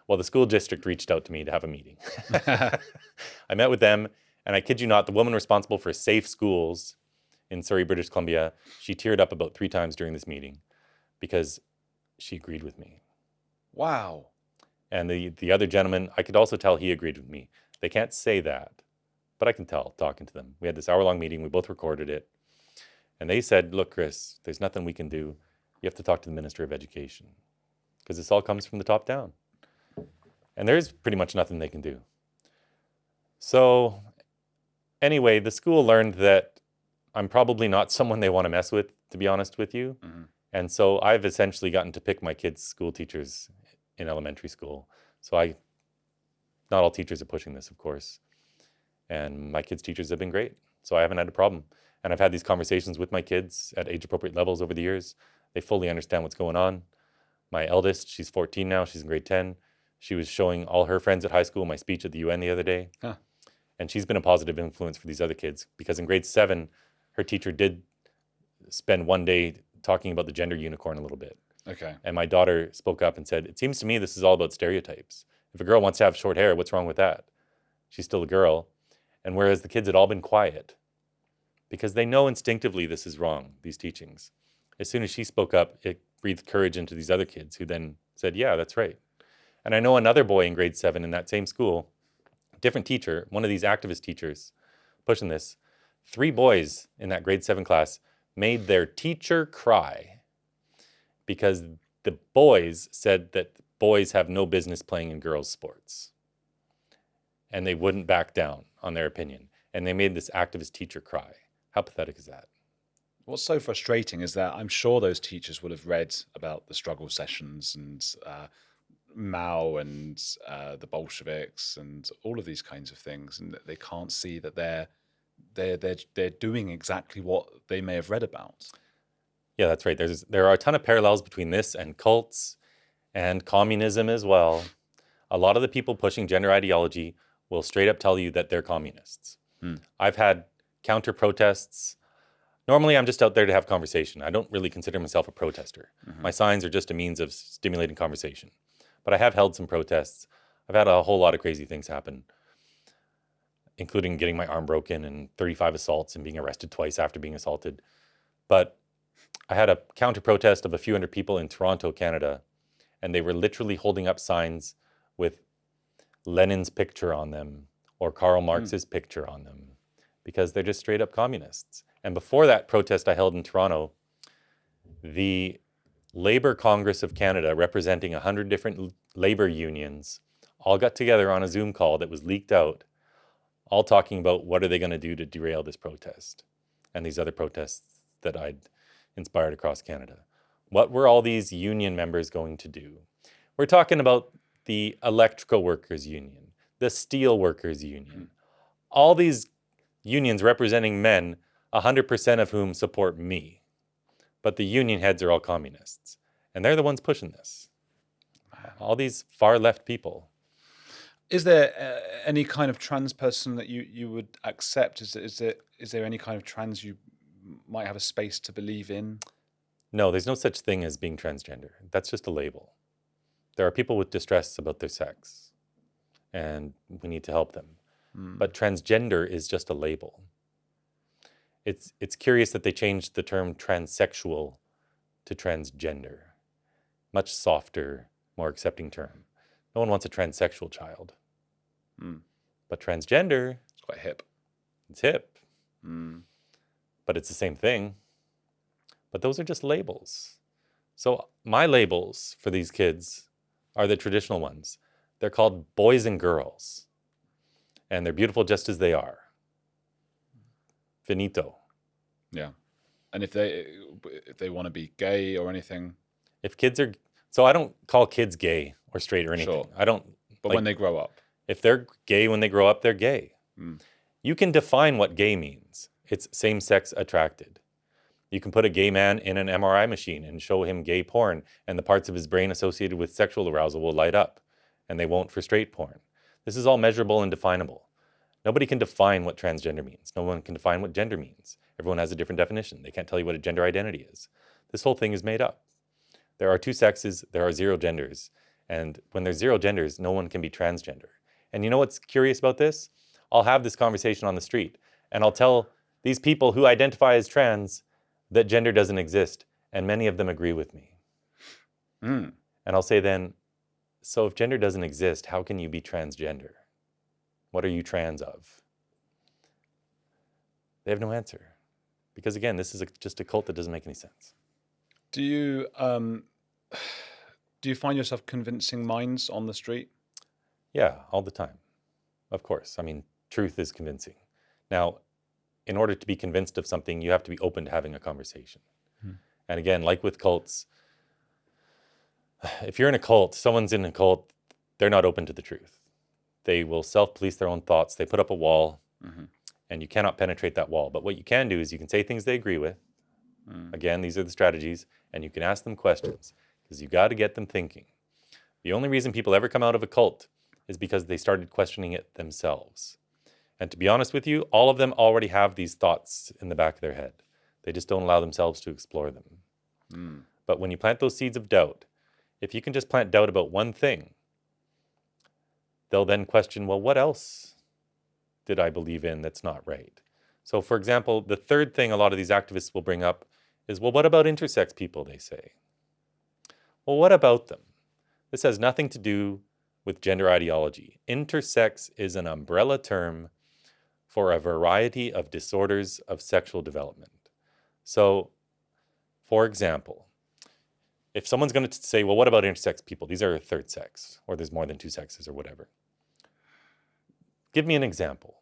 Well, the school district reached out to me to have a meeting. I met with them, and I kid you not, the woman responsible for safe schools in Surrey, British Columbia, she teared up about 3 times during this meeting because she agreed with me. Wow. And the other gentleman, I could also tell he agreed with me. They can't say that, but I can tell talking to them. We had this hour-long meeting. We both recorded it. And they said, look, Chris, there's nothing we can do. You have to talk to the Minister of Education because this all comes from the top down. And there's pretty much nothing they can do. So anyway, the school learned that I'm probably not someone they want to mess with, to be honest with you. Mm-hmm. And so I've essentially gotten to pick my kids' school teachers in elementary school. So not all teachers are pushing this, of course. And my kids' teachers have been great. So I haven't had a problem. And I've had these conversations with my kids at age-appropriate levels over the years. They fully understand what's going on. My eldest, she's 14 now. She's in grade 10. She was showing all her friends at high school my speech at the UN the other day. Huh. And she's been a positive influence for these other kids because in grade 7, her teacher did spend one day talking about the gender unicorn a little bit. Okay. And my daughter spoke up and said, it seems to me this is all about stereotypes. If a girl wants to have short hair, what's wrong with that? She's still a girl. And whereas the kids had all been quiet, because they know instinctively this is wrong, these teachings. As soon as she spoke up, it breathed courage into these other kids who then said, yeah, that's right. And I know another boy in grade 7 in that same school, different teacher, one of these activist teachers pushing this, 3 boys in that grade 7 class made their teacher cry because the boys said that boys have no business playing in girls' sports. And they wouldn't back down on their opinion. And they made this activist teacher cry. How pathetic is that? What's so frustrating is that I'm sure those teachers would have read about the struggle sessions and Mao and the Bolsheviks and all of these kinds of things, and they can't see that they're doing exactly what they may have read about. Yeah, that's right. There are a ton of parallels between this and cults and communism as well. A lot of the people pushing gender ideology will straight up tell you that they're communists. I've had counter protests. Normally, I'm just out there to have conversation. I don't really consider myself a protester. My signs are just a means of stimulating conversation. But I have held some protests. I've had a whole lot of crazy things happen, including getting my arm broken and 35 assaults and being arrested twice after being assaulted. But I had a counter protest of a few hundred people in Toronto, Canada, and they were literally holding up signs with Lenin's picture on them or Karl Marx's picture on them because they're just straight up communists. And before that protest I held in Toronto, the Labour Congress of Canada, representing 100 different labor unions, all got together on a Zoom call that was leaked out, all talking about what are they going to do to derail this protest and these other protests that I'd inspired across Canada. What were all these union members going to do? We're talking about the electrical workers union, the steel workers union, all these unions representing men, 100% of whom support me. But the union heads are all communists. And they're the ones pushing this. All these far left people. Is there any kind of trans person that you would accept? Is there any kind of trans you might have a space to believe in? No, there's no such thing as being transgender. That's just a label. There are people with distress about their sex, and we need to help them. But transgender is just a label. It's curious that they changed the term transsexual to transgender. Much softer, more accepting term. No one wants a transsexual child. But transgender... It's quite hip. It's hip. But it's the same thing. But those are just labels. So my labels for these kids are the traditional ones. They're called boys and girls. And they're beautiful just as they are. Finito. Yeah. And if they want to be gay or anything? If kids are... So I don't call kids gay or straight or anything. Sure. I don't... But when they grow up? If they're gay when they grow up, they're gay. You can define what gay means. It's same-sex attracted. You can put a gay man in an MRI machine and show him gay porn, and the parts of his brain associated with sexual arousal will light up, and they won't for straight porn. This is all measurable and definable. Nobody can define what transgender means. No one can define what gender means. Everyone has a different definition. They can't tell you what a gender identity is. This whole thing is made up. There are 2 sexes, there are 0 genders, and when there's 0 genders, no one can be transgender. And you know what's curious about this? I'll have this conversation on the street, and I'll tell these people who identify as trans that gender doesn't exist, and many of them agree with me. And I'll say then, so if gender doesn't exist, how can you be transgender? What are you trans of? They have no answer. Because again, this is just a cult that doesn't make any sense. Do you find yourself convincing minds on the street? Yeah, all the time. Of course. I mean, truth is convincing. Now, in order to be convinced of something, you have to be open to having a conversation. And again, like with cults, if you're in a cult, someone's in a cult, they're not open to the truth. They will self-police their own thoughts. They put up a wall, and you cannot penetrate that wall. But what you can do is you can say things they agree with. Again, these are the strategies, and you can ask them questions, because you got to get them thinking. The only reason people ever come out of a cult is because they started questioning it themselves. And to be honest with you, all of them already have these thoughts in the back of their head. They just don't allow themselves to explore them. But when you plant those seeds of doubt, if you can just plant doubt about one thing, they'll then question, well, what else did I believe in that's not right? So, for example, the third thing a lot of these activists will bring up is, well, what about intersex people, they say? Well, what about them? This has nothing to do with gender ideology. Intersex is an umbrella term for a variety of disorders of sexual development. So, for example, if someone's going to say, well, what about intersex people? These are a third sex, or there's more than 2 sexes or whatever. Give me an example.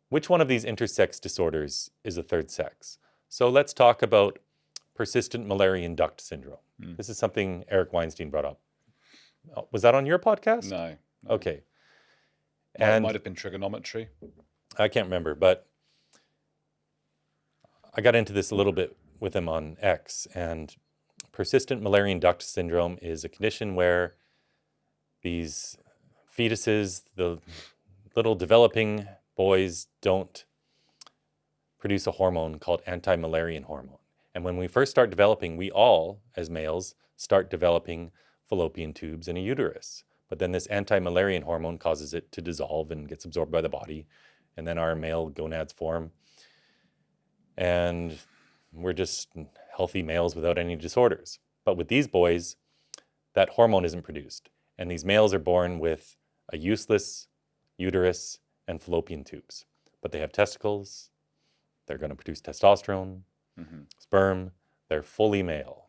Which one of these intersex disorders is a third sex? So let's talk about persistent Mullerian duct syndrome. This is something Eric Weinstein brought up. Was that on your podcast? No. Okay. It might have been trigonometry. I can't remember, but I got into this a little bit with him on X, and persistent Mullerian duct syndrome is a condition where these fetuses, the little developing boys, don't produce a hormone called anti-Mullerian hormone. And when we first start developing, we all, as males, start developing fallopian tubes and a uterus. But then this anti-Mullerian hormone causes it to dissolve and gets absorbed by the body. And then our male gonads form. And we're just healthy males without any disorders. But with these boys, that hormone isn't produced. And these males are born with a useless uterus and fallopian tubes. But they have testicles. They're going to produce testosterone, sperm. They're fully male.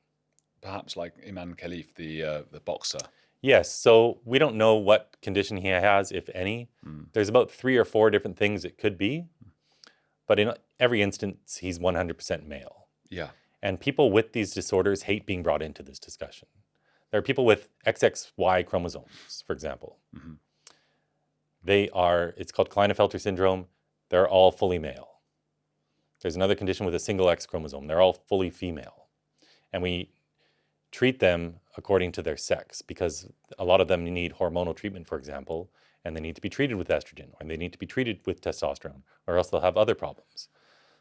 Perhaps like Imane Khelif, the boxer. Yes. So we don't know what condition he has, if any. There's about 3 or 4 different things it could be. But in every instance, he's 100% male. Yeah. And people with these disorders hate being brought into this discussion. There are people with XXY chromosomes, for example. It's called Klinefelter syndrome. They're all fully male. There's another condition with a single X chromosome. They're all fully female. And we treat them according to their sex because a lot of them need hormonal treatment, for example, and they need to be treated with estrogen, or they need to be treated with testosterone, or else they'll have other problems.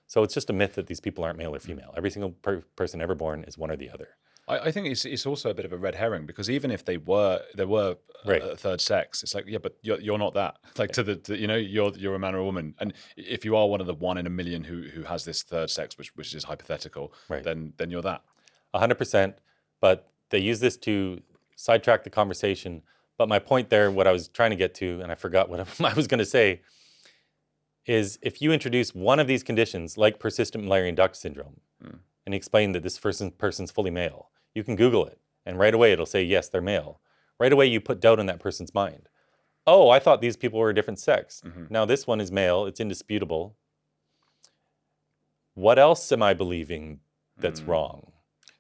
So it's just a myth that these people aren't male or female. Every single person ever born is one or the other. I think it's also a bit of a red herring because even if there were a third sex, it's like, yeah, but you're not that. Like you're a man or a woman, and if you are one of the 1 in a million who has this third sex, which is hypothetical, then you're that. 100%. But they use this to sidetrack the conversation. But my point there, what I was trying to get to, and I forgot what I was going to say, is if you introduce one of these conditions, like persistent Mullerian duct syndrome, and explain that this person's fully male, you can Google it, and right away it'll say, yes, they're male. Right away you put doubt in that person's mind. Oh, I thought these people were a different sex. Now this one is male. It's indisputable. What else am I believing that's wrong?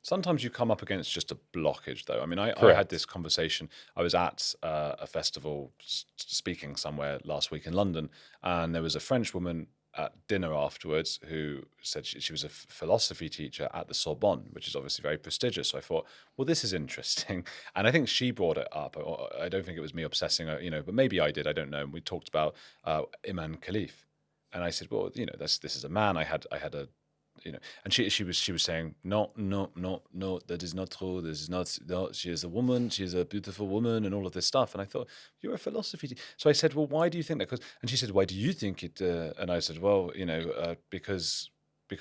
Sometimes you come up against just a blockage, though. I mean, I had this conversation. I was at a festival speaking somewhere last week in London, and there was a French woman at dinner afterwards who said she was a philosophy teacher at the Sorbonne, which is obviously very prestigious. So I thought, well, this is interesting. And I think she brought it up. I don't think it was me obsessing, but maybe I did. I don't know. And we talked about Imane Khelif. And I said, well, this is a man. I had a and she was saying, no, that is not true. This is not. No, she is a woman. She is a beautiful woman, and all of this stuff. And I thought, you're a philosophy teacher. So I said, well, why do you think that? And she said, why do you think it? And I said, well, because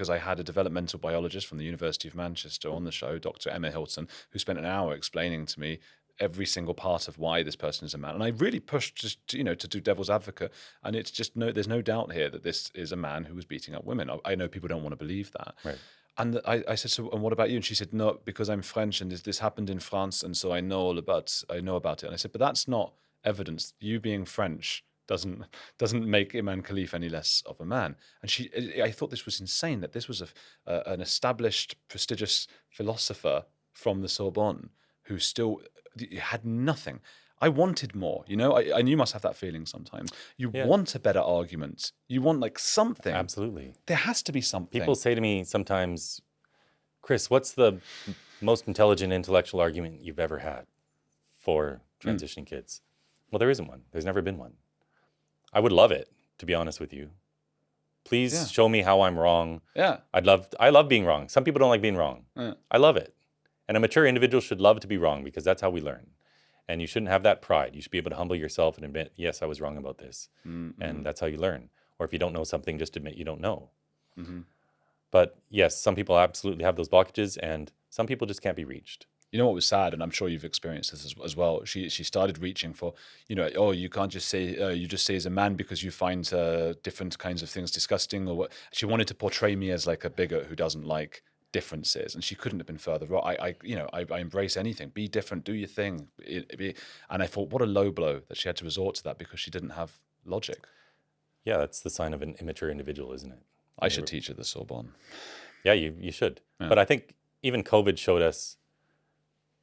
I had a developmental biologist from the University of Manchester on the show, Dr. Emma Hilton, who spent an hour explaining to me every single part of why this person is a man. And I really pushed just to do devil's advocate. And it's just there's no doubt here that this is a man who was beating up women. I know people don't want to believe that. Right. And I said, so, and what about you? And she said, no, because I'm French and this happened in France. And so I know about it. And I said, but that's not evidence. You being French doesn't make Imane Khelif any less of a man. And I thought this was insane, that this was an established, prestigious philosopher from the Sorbonne who still had nothing. I wanted more, and you must have that feeling sometimes. You want a better argument. You want like something. Absolutely. There has to be something. People say to me sometimes, Chris, what's the most intelligent intellectual argument you've ever had for transitioning kids? Well, there isn't one. There's never been one. I would love it, to be honest with you. Please show me how I'm wrong. Yeah. I love being wrong. Some people don't like being wrong. Yeah. I love it. And a mature individual should love to be wrong because that's how we learn. And you shouldn't have that pride. You should be able to humble yourself and admit, yes, I was wrong about this. And that's how you learn. Or if you don't know something, just admit you don't know. But yes, some people absolutely have those blockages and some people just can't be reached. You know what was sad, and I'm sure you've experienced this as well. She started reaching for, oh, you can't just say, you just say as a man because you find different kinds of things disgusting or what. She wanted to portray me as like a bigot who doesn't like differences, and she couldn't have been further wrong. I embrace anything. Be different, do your thing. And I thought, what a low blow that she had to resort to that because she didn't have logic. Yeah, that's the sign of an immature individual, isn't it? I should teach at the Sorbonne. Yeah, you should. Yeah. But I think even COVID showed us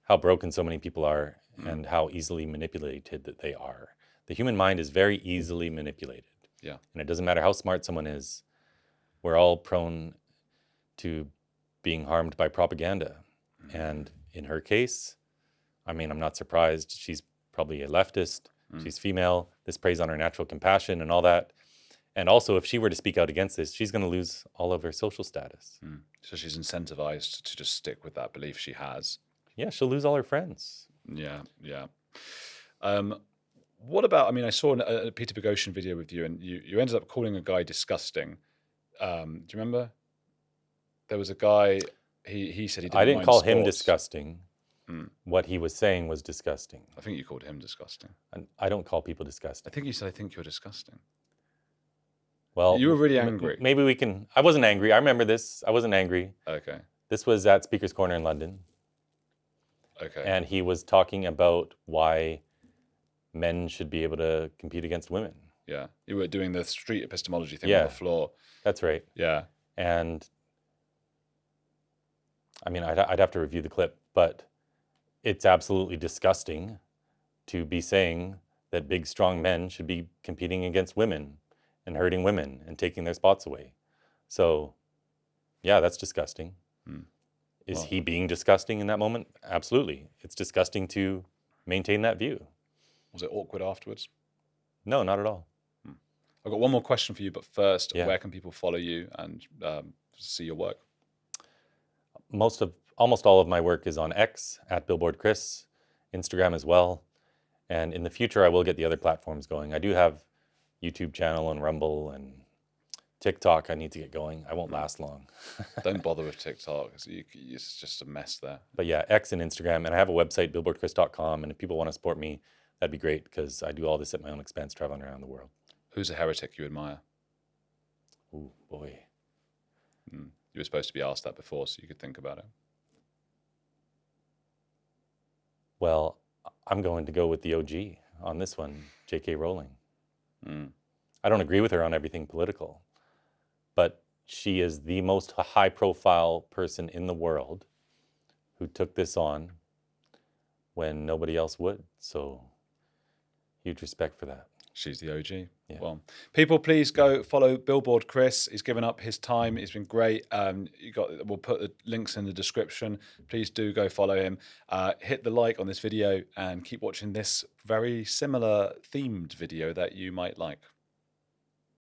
how broken so many people are and how easily manipulated that they are. The human mind is very easily manipulated. Yeah. And it doesn't matter how smart someone is. We're all prone to being harmed by propaganda. And in her case, I mean, I'm not surprised. She's probably a leftist. She's female. This preys on her natural compassion and all that. And also, if she were to speak out against this, she's going to lose all of her social status. So she's incentivized to just stick with that belief she has. Yeah, she'll lose all her friends. Yeah. What about, I mean, I saw a Peter Boghossian video with you, and you ended up calling a guy disgusting. Do you remember? There was a guy, he said he didn't I didn't mind call him sports. disgusting. What he was saying was disgusting. I think you called him disgusting. And I don't call people I disgusting. think you said, I think you're disgusting. Well, you were really angry. Maybe we can. I wasn't angry. I remember this. I wasn't angry. Okay. This was at Speaker's Corner in London. Okay. And he was talking about why men should be able to compete against women. Yeah. You were doing the street epistemology thing Yeah. on the floor. That's right. Yeah. And I mean, I'd have to review the clip, but it's absolutely disgusting to be saying that big, strong men should be competing against women and hurting women and taking their spots away. So, yeah, that's disgusting. Is he being disgusting in that moment? Absolutely. It's disgusting to maintain that view. Was it awkward afterwards? No, not at all. I've got one more question for you, but first, Yeah. where can people follow you and see your work? Almost all of my work is on X at Billboard Chris, Instagram as well. And in the future, I will get the other platforms going. I do have YouTube channel and Rumble and TikTok I need to get going. I won't last long. Don't bother with TikTok. It's just a mess there. But yeah, X and Instagram. And I have a website, billboardchris.com. And if people want to support me, that'd be great because I do all this at my own expense traveling around the world. Who's a heretic you admire? Oh, boy. You were supposed to be asked that before, so you could think about it. Well, I'm going to go with the OG on this one, J.K. Rowling. I don't agree with her on everything political, but she is the most high-profile person in the world who took this on when nobody else would. So, huge respect for that. She's the OG. Yeah. Well, people, please go follow Billboard Chris. He's given up his time. It's been great. We'll put the links in the description. Please do go follow him. Hit the like on this video and keep watching this very similar themed video that you might like.